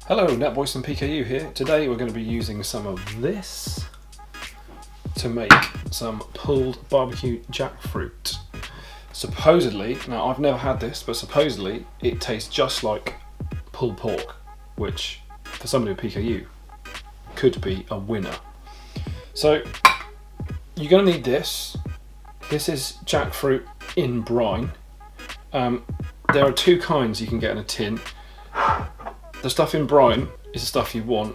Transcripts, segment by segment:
Hello, NatboysonPKU here. Today we're going to be using some of this to make some pulled barbecue jackfruit. Supposedly, now I've never had this, but supposedly it tastes just like pulled pork, which for somebody with PKU could be a winner. So you're going to need this. This is jackfruit in brine. There are two kinds you can get in a tin. The stuff in brine is the stuff you want.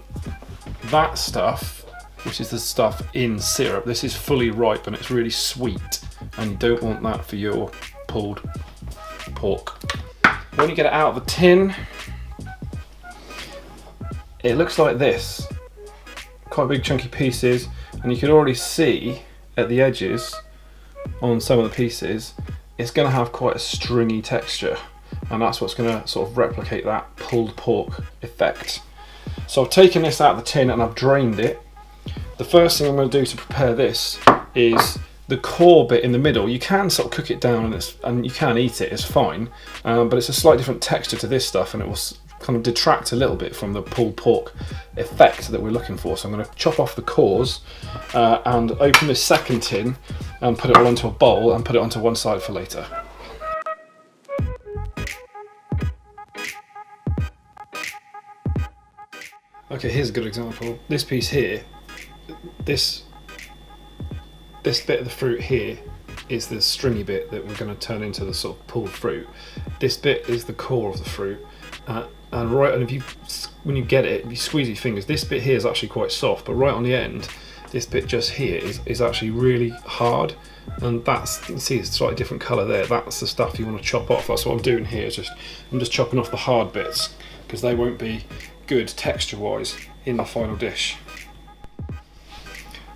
That stuff, which is the stuff in syrup, this is fully ripe and it's really sweet, and you don't want that for your pulled pork. When you get it out of the tin, it looks like this. Quite big chunky pieces, and you can already see at the edges on some of the pieces it's going to have quite a stringy texture, and that's what's going to sort of replicate that pulled pork effect. So I've taken this out of the tin and I've drained it. The first thing I'm going to do to prepare this is the core bit in the middle. You can sort of cook it down and you can eat it, it's fine, but it's a slightly different texture to this stuff, and it will kind of detract a little bit from the pulled pork effect that we're looking for. So I'm going to chop off the cores and open this second tin and put it all into a bowl and put it onto one side for later. Okay, here's a good example. This piece here, this bit of the fruit here is the stringy bit that we're going to turn into the sort of pulled fruit. This bit is the core of the fruit, and when you get it, if you squeeze your fingers, this bit here is actually quite soft, but right on the end, this bit just here is actually really hard, and that's, you can see it's a slightly different colour there. That's the stuff you want to chop off. That's what I'm doing here. I'm just chopping off the hard bits because they won't be good texture wise in the final dish.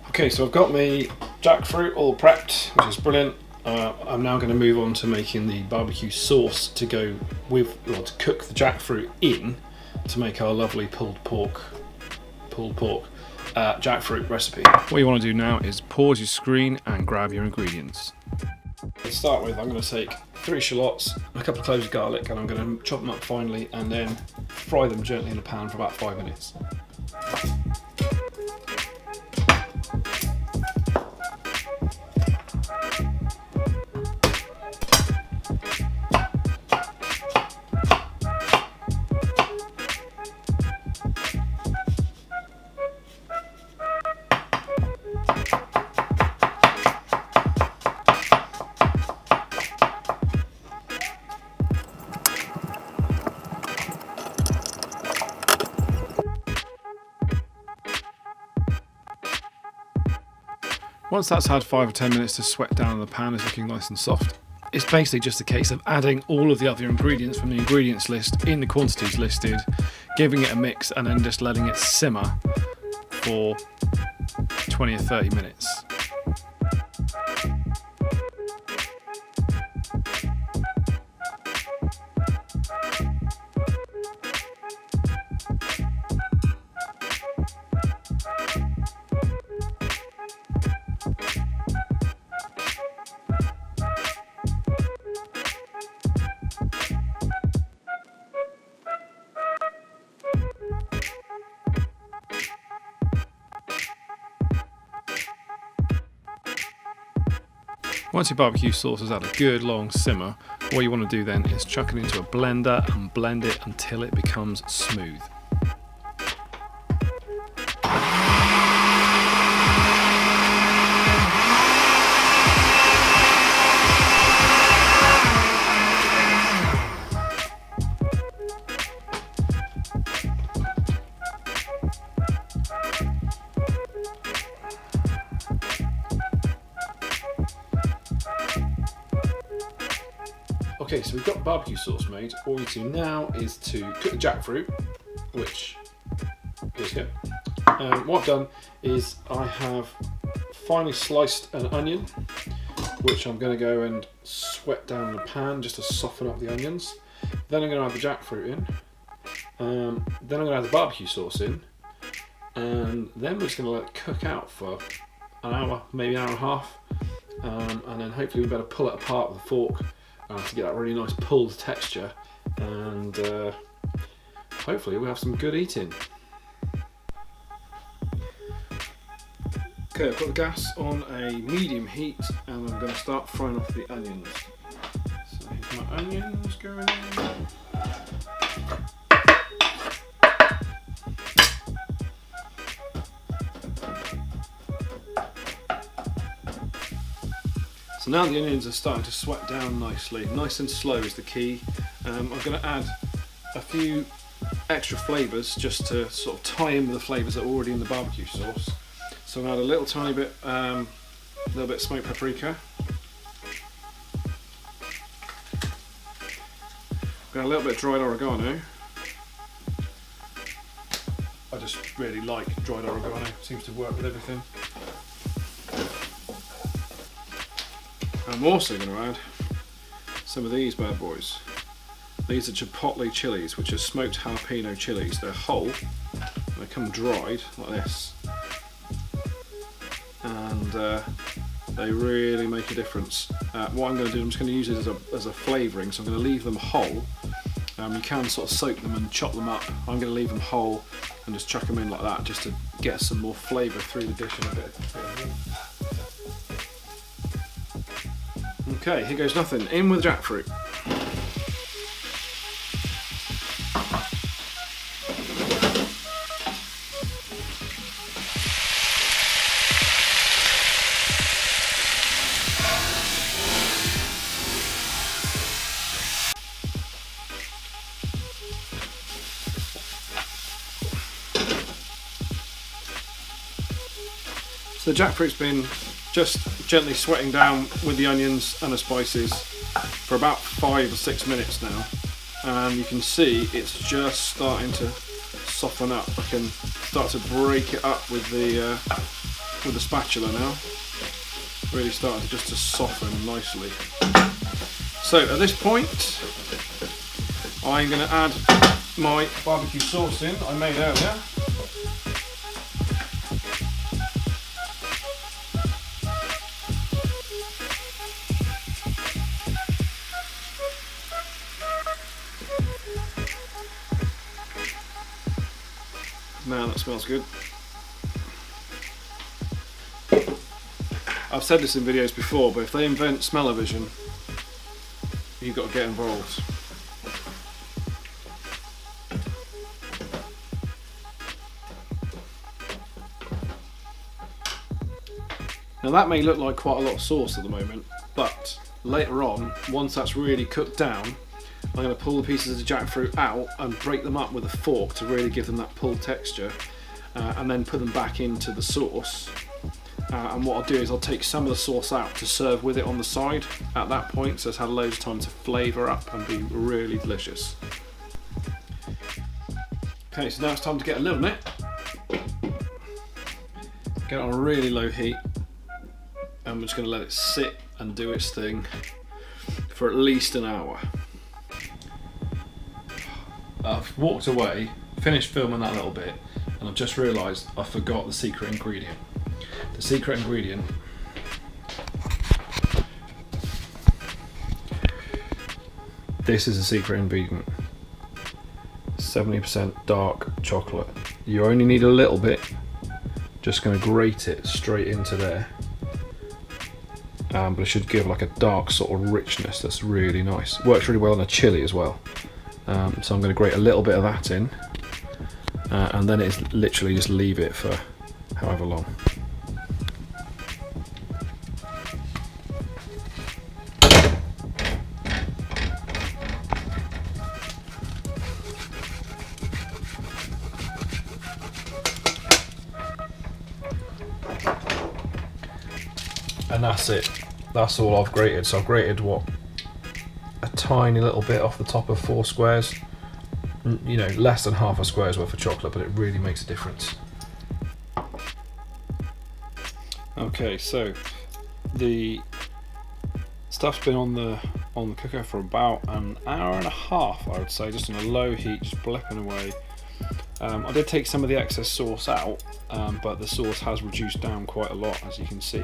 Okay, so I've got my jackfruit all prepped, which is brilliant. I'm now going to move on to making the barbecue sauce to go with, or to cook the jackfruit in to make our lovely pulled pork jackfruit recipe. What you want to do now is pause your screen and grab your ingredients. To start with, I'm going to take 3 shallots, a couple of cloves of garlic, and I'm going to chop them up finely and then fry them gently in a pan for about 5 minutes. Once that's had 5 or 10 minutes to sweat down in the pan, it's looking nice and soft. It's basically just a case of adding all of the other ingredients from the ingredients list in the quantities listed, giving it a mix, and then just letting it simmer for 20 or 30 minutes. Once your barbecue sauce has had a good long simmer, what you want to do then is chuck it into a blender and blend it until it becomes smooth. Okay, so we've got barbecue sauce made. All we do now is to cook the jackfruit, which is here. What I've done is I have finely sliced an onion, which I'm going to go and sweat down in the pan just to soften up the onions. Then I'm going to add the jackfruit in. Then I'm going to add the barbecue sauce in. And then we're just going to let it cook out for an hour, maybe an hour and a half. And then hopefully we better pull it apart with a fork to get that really nice pulled texture, and hopefully we'll have some good eating. Okay, I've got the gas on a medium heat and I'm going to start frying off the onions. So here's my onions going in. So now the onions are starting to sweat down nicely. Nice and slow is the key. I'm going to add a few extra flavours just to sort of tie in with the flavours that are already in the barbecue sauce. So I'm going to add a little tiny bit, smoked paprika. Got a little bit of dried oregano. I just really like dried oregano, seems to work with everything. I'm also going to add some of these bad boys. These are chipotle chilies, which are smoked jalapeno chilies. They're whole, they come dried like this, and they really make a difference. What I'm going to do, I'm just going to use it as a flavouring, so I'm going to leave them whole. You can sort of soak them and chop them up. I'm going to leave them whole and just chuck them in like that, just to get some more flavour through the dish and a bit. Okay, here goes nothing. In with jackfruit. So the jackfruit's been just gently sweating down with the onions and the spices for about 5 or 6 minutes now, and you can see it's just starting to soften up. I can start to break it up with the spatula now. Really starting to soften nicely. So at this point, I'm going to add my barbecue sauce in I made earlier. Now that smells good. I've said this in videos before, but if they invent smell-o-vision, you've got to get involved. Now that may look like quite a lot of sauce at the moment, but later on, once that's really cooked down, I'm going to pull the pieces of the jackfruit out and break them up with a fork to really give them that pulled texture, and then put them back into the sauce. And what I'll do is I'll take some of the sauce out to serve with it on the side at that point, so it's had loads of time to flavour up and be really delicious. Okay, so now it's time to get a little bit. Get it on a really low heat, and I'm just going to let it sit and do its thing for at least an hour. I've walked away, finished filming that little bit, and I've just realised I forgot the secret ingredient. The secret ingredient this is the secret ingredient. 70% dark chocolate. You only need a little bit. Just going to grate it straight into there. But it should give like a dark sort of richness that's really nice. Works really well on a chili as well. So I'm going to grate a little bit of that in, and then it's literally just leave it for however long. And that's it. That's all I've grated. So I've grated what? A tiny little bit off the top of 4 squares. You know, less than half a square's worth of chocolate, but it really makes a difference. Okay, so the stuff's been on the cooker for about an hour and a half, I would say, just on a low heat, just blipping away. I did take some of the excess sauce out, but the sauce has reduced down quite a lot, as you can see.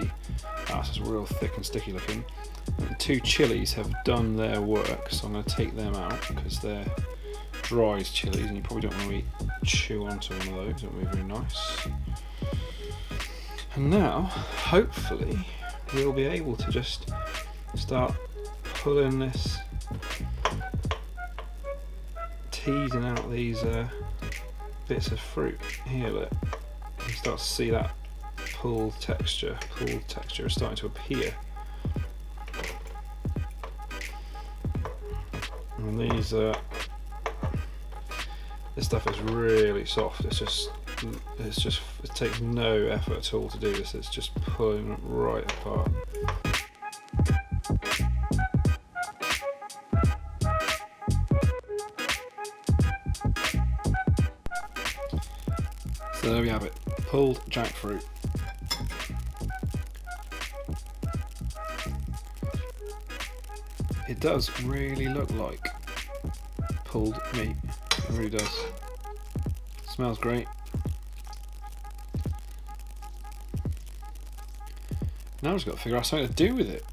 So it's real thick and sticky looking. And the 2 chilies have done their work, so I'm going to take them out because they're dry as chilies, and you probably don't want to chew onto one of those. It would be very nice. And now, hopefully, we'll be able to just start pulling this, teasing out these bits of fruit here. Look, you start to see that pulled texture is starting to appear. And these, this stuff is really soft. It takes no effort at all to do this. It's just pulling it right apart. So there we have it, pulled jackfruit. It does really look like pulled meat. It really does. Smells great. Now I've just got to figure out something to do with it.